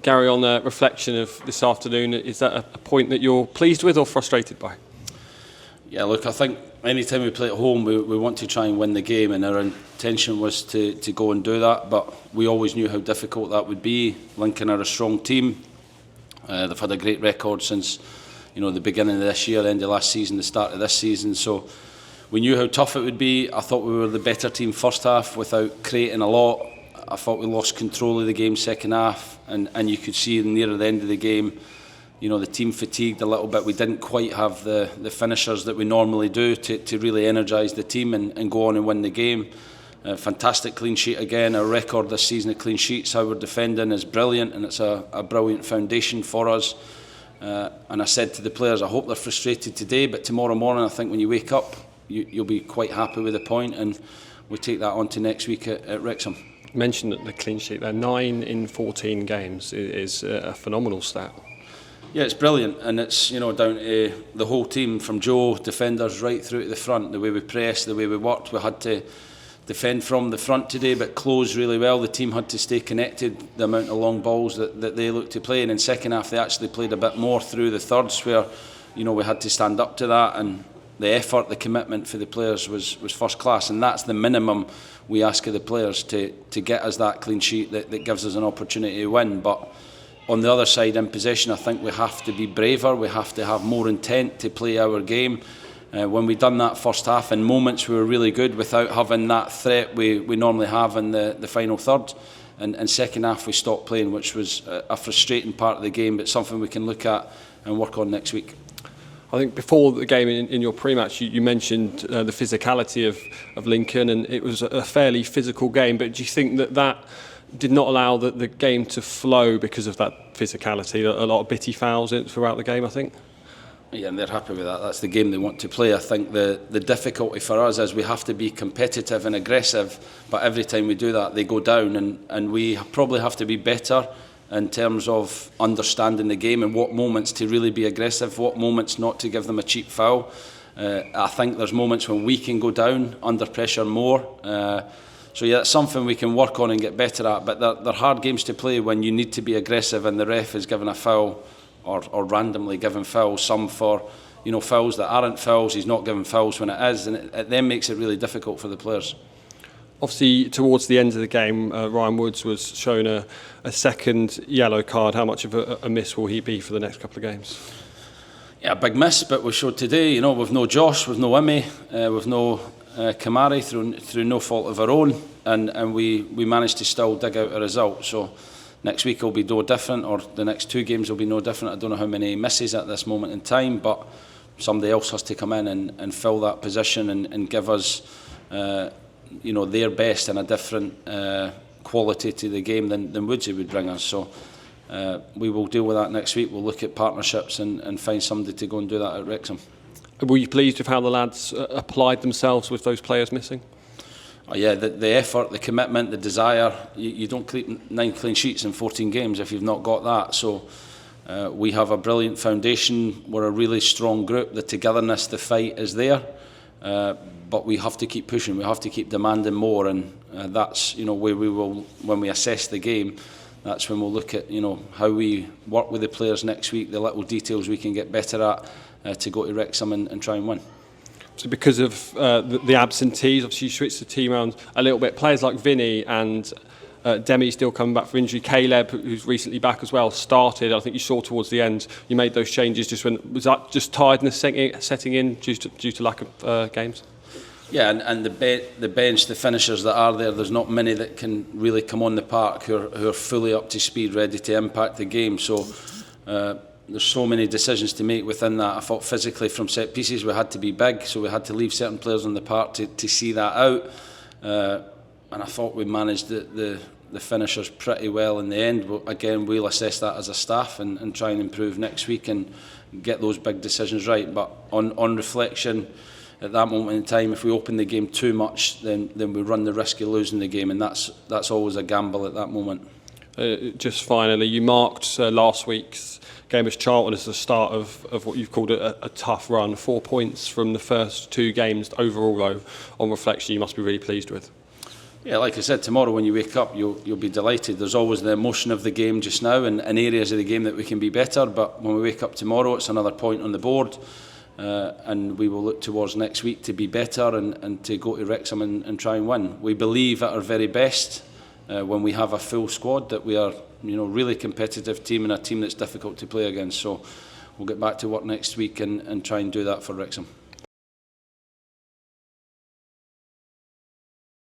Gary, on the reflection of this afternoon, is that a point that you're pleased with or frustrated by? Yeah, look, I think anytime we play at home, we want to try and win the game, and our intention was to go and do that, but we always knew how difficult that would be. Lincoln are a strong team. They've had a great record since the beginning of this year, end of last season, the start of this season, so we knew how tough it would be. I thought we were the better team first half without creating a lot. I thought we lost control of the game second half, and you could see near the end of the game, the team fatigued a little bit. We didn't quite have the finishers that we normally do to really energise the team and go on and win the game. Fantastic clean sheet again. Our record this season of clean sheets, how we're defending, is brilliant, and it's a brilliant foundation for us. And I said to the players, I hope they're frustrated today, but tomorrow morning I think when you wake up, you'll be quite happy with the point, and we'll take that on to next week at Wrexham. You mentioned that the clean sheet there, 9 in 14 games is a phenomenal stat. Yeah, it's brilliant, and it's down to the whole team, from Joe, defenders, right through to the front. The way we pressed, the way we worked, we had to defend from the front today, but close really well. The team had to stay connected. The amount of long balls that they looked to play, and in second half they actually played a bit more through the thirds, where we had to stand up to that, and the effort, the commitment for the players was first class, and that's the minimum we ask of the players to get us that clean sheet that gives us an opportunity to win. But on the other side, in possession, I think we have to be braver. We have to have more intent to play our game. When we done that first half, in moments we were really good without having that threat we normally have in the final third. And second half we stopped playing, which was a frustrating part of the game, but something we can look at and work on next week. I think before the game in your pre-match, you mentioned the physicality of Lincoln, and it was a fairly physical game. But do you think that did not allow the game to flow because of that physicality? A lot of bitty fouls throughout the game, I think. Yeah, and they're happy with that. That's the game they want to play. I think the difficulty for us is we have to be competitive and aggressive, but every time we do that, they go down, and we probably have to be better in terms of understanding the game and what moments to really be aggressive, what moments not to give them a cheap foul. I think there's moments when we can go down under pressure more. So yeah, it's something we can work on and get better at, but they're hard games to play when you need to be aggressive and the ref is giving a foul or randomly giving fouls, some for fouls that aren't fouls. He's not giving fouls when it is, and it then makes it really difficult for the players. Obviously, towards the end of the game, Ryan Woods was shown a second yellow card. How much of a miss will he be for the next couple of games? Yeah, a big miss, but we showed today, with no Josh, with no Imi, with no Kamari, through no fault of our own, and we managed to still dig out a result. So next week will be no different, or the next 2 games will be no different. I don't know how many misses at this moment in time, but somebody else has to come in and fill that position and give us their best and a different quality to the game than Woodsy would bring us. So we will deal with that next week. We'll look at partnerships and find somebody to go and do that at Wrexham. Were you pleased with how the lads applied themselves with those players missing? Oh yeah, the effort, the commitment, the desire. You don't keep 9 clean sheets in 14 games if you've not got that. So we have a brilliant foundation. We're a really strong group. The togetherness, the fight is there. But we have to keep pushing, we have to keep demanding more, and that's where we will, when we assess the game, that's when we'll look at how we work with the players next week, the little details we can get better at to go to Wrexham and try and win. So because of the absentees, obviously you switched the team around a little bit. Players like Vinny and Demi still coming back from injury. Caleb, who's recently back as well, started. I think you saw towards the end you made those changes. Was that just tiredness setting in due to lack of games? Yeah, and the bench, the finishers that are there, there's not many that can really come on the park who are fully up to speed, ready to impact the game. So there's so many decisions to make within that. I thought physically from set pieces we had to be big, so we had to leave certain players on the park to see that out. And I thought we managed the finishers pretty well in the end. But again, we'll assess that as a staff and try and improve next week and get those big decisions right. But on reflection, at that moment in time, if we open the game too much, then we run the risk of losing the game, and that's always a gamble at that moment. Just finally, you marked last week's game as Charlton as the start of what you've called a tough run. 4 points from the first 2 games overall, though. On reflection, you must be really pleased with. Yeah, like I said, tomorrow when you wake up, you'll be delighted. There's always the emotion of the game just now, and areas of the game that we can be better. But when we wake up tomorrow, it's another point on the board, and we will look towards next week to be better and to go to Wrexham and try and win. We believe at our very best when we have a full squad that we are, really competitive team and a team that's difficult to play against. So we'll get back to work next week and try and do that for Wrexham.